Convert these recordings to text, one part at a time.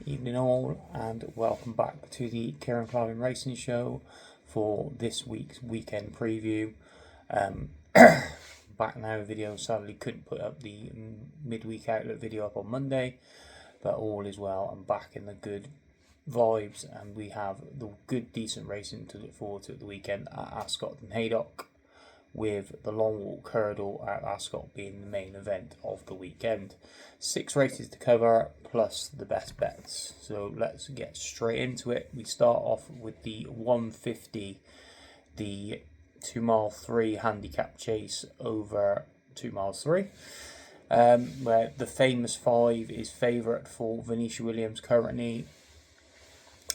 Evening all, and welcome back to the Kieran Clavin Racing Show for this week's weekend preview. Back now video, sadly couldn't put up the midweek outlet video up on Monday, but all is well. I'm back in the good vibes, and we have the good decent racing to look forward to at the weekend at Ascot and Haydock, with the long walk hurdle at Ascot being the main event of the weekend. 6 races to cover plus the best bets, so let's get straight into it. We start off with the 150, the 2 mile 3 handicap chase over 2 miles 3, where the famous 5 is favourite for Venetia Williams currently.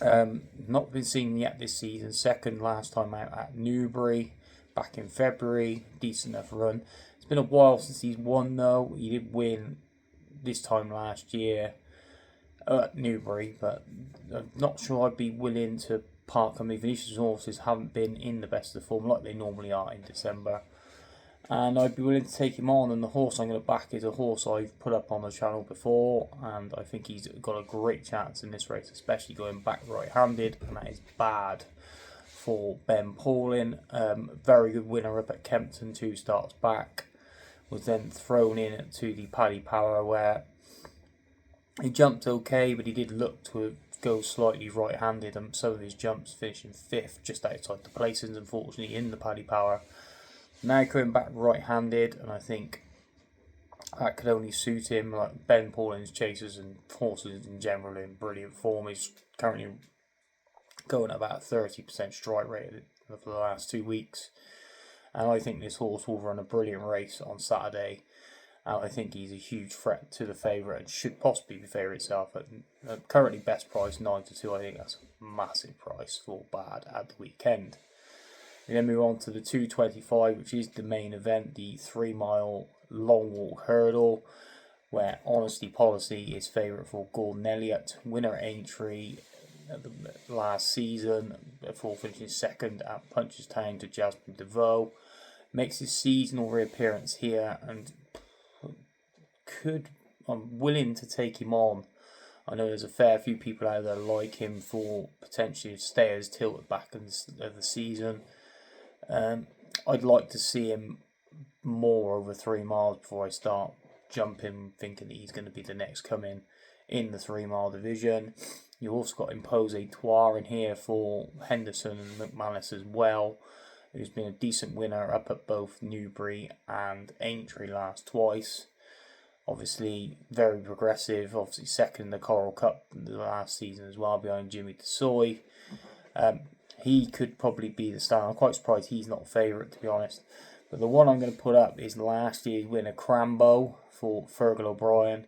Not been seen yet this season, second last time out at Newbury back in February, decent enough run. It's been a while since he's won though. He did win this time last year at Newbury, but I'm not sure I'd be willing to park. I mean, Venetia's horses haven't been in the best of form like they normally are in December, and I'd be willing to take him on. And the horse I'm going to back is a horse I've put up on the channel before, and I think he's got a great chance in this race, especially going back right-handed, and that is Bad for Ben Paulin. Very good winner up at Kempton 2 starts back. Was then thrown in to the Paddy Power, where he jumped okay, but he did look to go slightly right-handed, and some of his jumps finishing 5th, just outside the placings, unfortunately, in the Paddy Power. Now coming back right-handed, and I think that could only suit him. Like Ben Paulin's chasers and horses in general in brilliant form. He's currently going at about 30% strike rate for the last 2 weeks, and I think this horse will run a brilliant race on Saturday. I think he's a huge threat to the favourite and should possibly be favourite itself at currently best price 9-2. I think that's a massive price for Bad at the weekend. We then move on to the 225, which is the main event, the 3 mile long walk hurdle, where Honesty Policy is favourite for Gordon Elliott, winner at Aintree at the last season before finishing second at Punchestown to Jasmine DeVoe. Makes his seasonal reappearance here, and I'm willing to take him on. I know there's a fair few people out there like him for potentially stayers till the back of the season. I'd like to see him more over 3 miles before I start jumping, thinking that he's going to be the next come in the 3 mile division. You've also got Impose Etoile in here for Henderson and McManus as well, who's been a decent winner up at both Newbury and Aintree last twice. Obviously very progressive, obviously second in the Coral Cup the last season as well, behind Jimmy DeSoy. He could probably be the star. I'm quite surprised he's not favourite, to be honest. But the one I'm going to put up is last year's winner Crambo for Fergal O'Brien.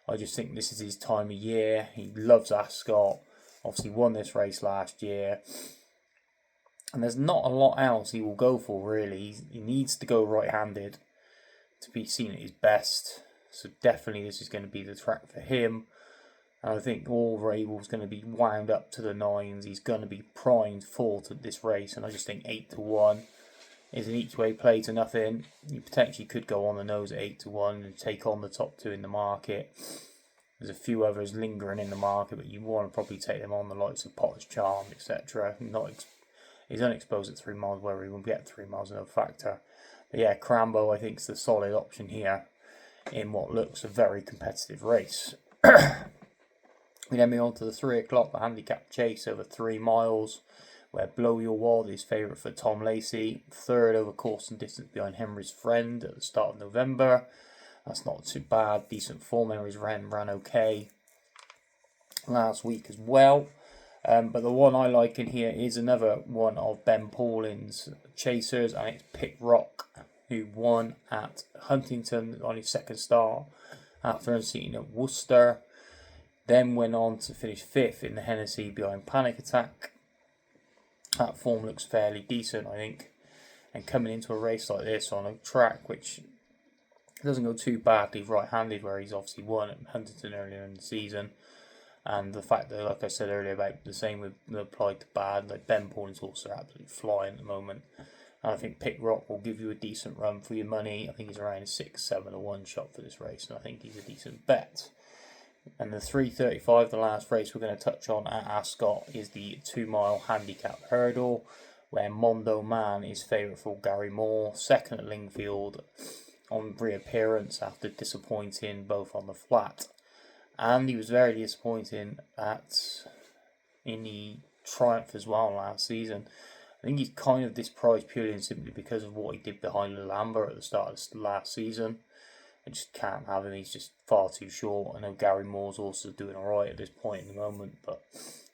I just think this is his time of year. He loves Ascot. Obviously won this race last year. And there's not a lot else he will go for, really. He needs to go right-handed to be seen at his best. So definitely this is going to be the track for him. And I think all Rabel's going to be wound up to the 9s. He's going to be primed for this race. And I just think 8-1 is an each way play to nothing. You potentially could go on the nose at 8-1 and take on the top 2 in the market. There's a few others lingering in the market, but you want to probably take them on, the likes of Potter's Charm, etc. He's unexposed at 3 miles, whether he will get 3 miles, another factor. But yeah, Crambo I think is the solid option here in what looks a very competitive race. We then move on to the 3 o'clock, the handicap chase over 3 miles, where Blow Your Wad is favourite for Tom Lacey, third over course and distance behind Henry's Friend at the start of November. That's not too bad, decent form. Henry's Friend ran okay last week as well. But the one I like in here is another one of Ben Paulin's chasers, and it's Pick Rock, who won at Huntington on his second start after unseating at Worcester. Then went on to finish 5th in the Hennessy behind Panic Attack. That form looks fairly decent, I think. And coming into a race like this on a track which doesn't go too badly right-handed, where he's obviously won at Huntington earlier in the season. And the fact that, like I said earlier, about the same with applied to Bad, like Ben Paulin's also absolutely flying at the moment. And I think Pick Rock will give you a decent run for your money. I think he's around a 6-7-1 shot for this race, and I think he's a decent bet. And the 3:35, the last race we're going to touch on at Ascot, is the 2-mile handicap hurdle, where Mondo Man is favourite for Gary Moore, second at Lingfield on reappearance after disappointing both on the flat, and he was very disappointing in the Triumph as well last season. I think he's kind of this price purely and simply because of what he did behind Lambert at the start of last season. I just can't have him. He's just far too short. I know Gary Moore's also doing alright at this point in the moment, but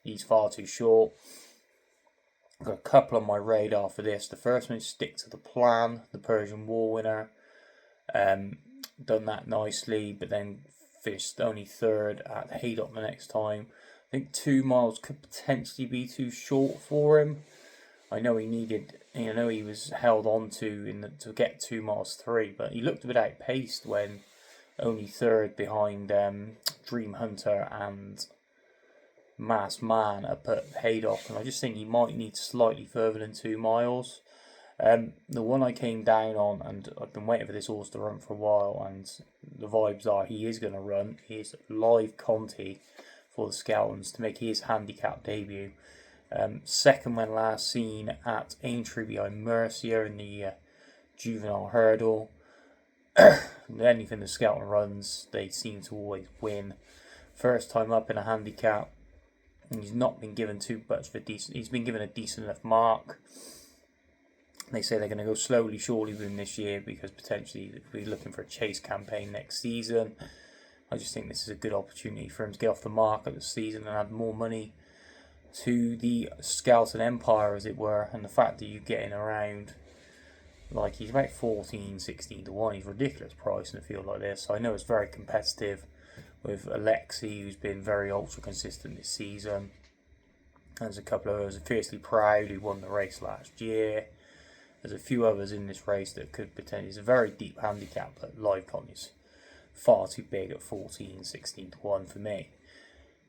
he's far too short. I've got a couple on my radar for this. The first one is Stick to the Plan, the Persian War winner. Done that nicely, but then finished only third at Haydock the next time. I think 2 miles could potentially be too short for him. I know he was held on to get 2 miles 3, but he looked a bit outpaced when only third behind Dream Hunter and Masked Man up at Haydock, and I just think he might need slightly further than 2 miles. The one I came down on, and I've been waiting for this horse to run for a while, and the vibes are he is going to run. He's Live Conti for the Skeltons to make his handicap debut. Second when last seen at Aintree behind Mercia in the juvenile hurdle. Anything the Skelton runs, they seem to always win. First time up in a handicap, and he's not been given too much of a decent. He's been given a decent enough mark. They say they're going to go slowly, surely with him this year because potentially we're looking for a chase campaign next season. I just think this is a good opportunity for him to get off the mark of the season and add more money to the Skelton Empire, as it were. And the fact that you're getting around, like, he's about 14, 16 to 1. He's a ridiculous price in a field like this. So I know it's very competitive with Alexi, who's been very ultra consistent this season. There's a couple of others, Fiercely Proud, who won the race last year. There's a few others in this race that could potentially. It's a very deep handicap, but Live Con is far too big at 14, 16 to 1 for me.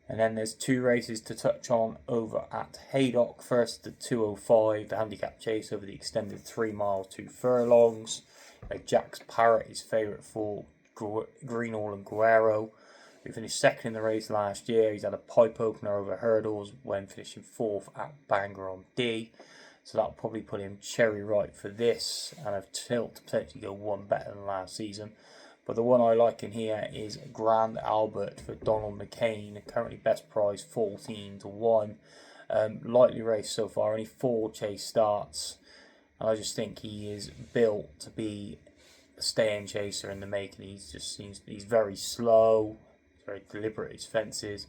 And then there's 2 races to touch on over at Haydock. First, the 2:05, the handicap chase over the extended 3 miles, 2 furlongs. Jack's Parrot is favourite for Greenall and Guerrero, who finished second in the race last year. He's had a pipe opener over hurdles when finishing 4th at Bangor on D. So that'll probably put him cherry ripe for this, and a tilt to potentially go one better than last season. But the one I like in here is Grand Albert for Donald McCain, currently best price 14 to 1. Lightly raced so far, only 4 chase starts, and I just think he is built to be a staying chaser in the making. He's very slow, very deliberate at his fences,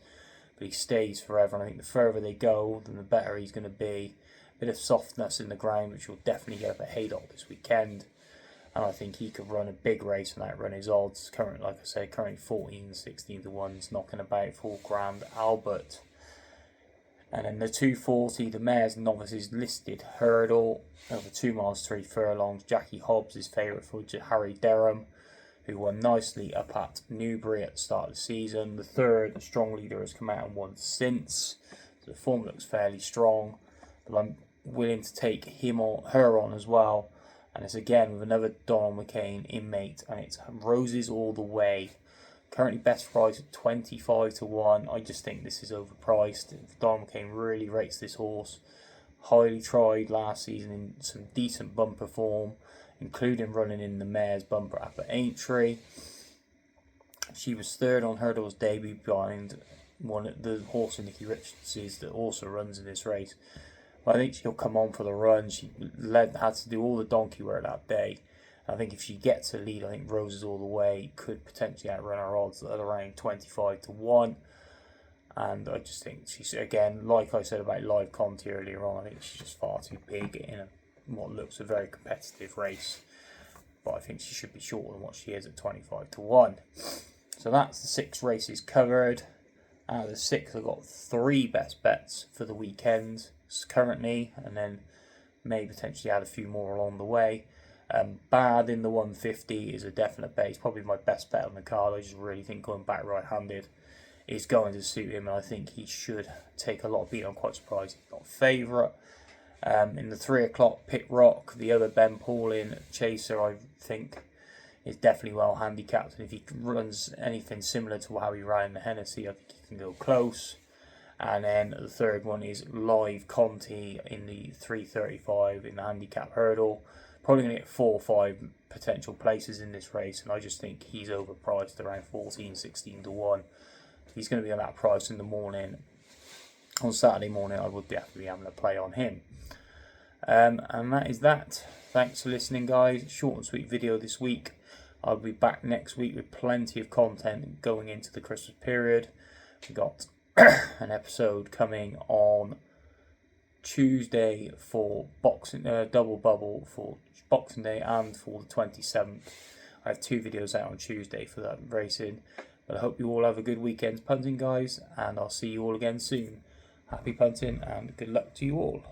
but he stays forever. And I think the further they go, then the better he's going to be. Bit of softness in the ground, which will definitely get up at Haydock this weekend, and I think he could run a big race and outrun his odds. Currently, like I say, 14, 16 to 1's knocking about for Grand Albert. And then the 2:40, the Mayor's Novices Listed Hurdle over 2 miles 3 furlongs. Jackie Hobbs is favourite for Harry Derham, who won nicely up at Newbury at the start of the season. The third strong leader has come out and won since, so the form looks fairly strong. But I'm willing to take her on as well, and it's again with another Donald McCain inmate, and it's Roses All the Way. Currently best price at 25 to 1. I just think this is overpriced. Donald McCain really rates this horse. Highly tried last season in some decent bumper form, including running in the Mayor's bumper up at Aintree. She was third on hurdles debut behind the horse in Nicky Richards's that also runs in this race. I think she'll come on for the run. She had to do all the donkey work that day. I think if she gets a lead, I think Roses All the Way could potentially outrun her odds at around 25 to 1. And I just think she's, again, like I said about Live Conti earlier on, I think she's just far too big in what looks a very competitive race. But I think she should be shorter than what she is at 25 to 1. So that's the 6 races covered. Out of the 6, I've got 3 best bets for the weekend currently, and then may potentially add a few more along the way. Bad in the 150 is a definite bet. He's probably my best bet on the card. I just really think going back right-handed is going to suit him, and I think he should take a lot of beat. I'm quite surprised he's not favourite. In the 3 o'clock Pit Rock, the other Ben Paulin chaser, I think is definitely well handicapped, and if he runs anything similar to how he ran in the Hennessy, I think he can go close. And then the third one is Live Conti in the 335 in the handicap hurdle. Probably going to get 4 or 5 potential places in this race, and I just think he's overpriced around 14, 16 to 1. If he's going to be on that price in the morning, on Saturday morning, I would definitely be having a play on him. And that is that. Thanks for listening, guys. Short and sweet video this week. I'll be back next week with plenty of content going into the Christmas period. We got an episode coming on Tuesday for double bubble for Boxing Day and for the 27th. I have 2 videos out on Tuesday for that racing. But I hope you all have a good weekend punting, guys, and I'll see you all again soon. Happy punting and good luck to you all.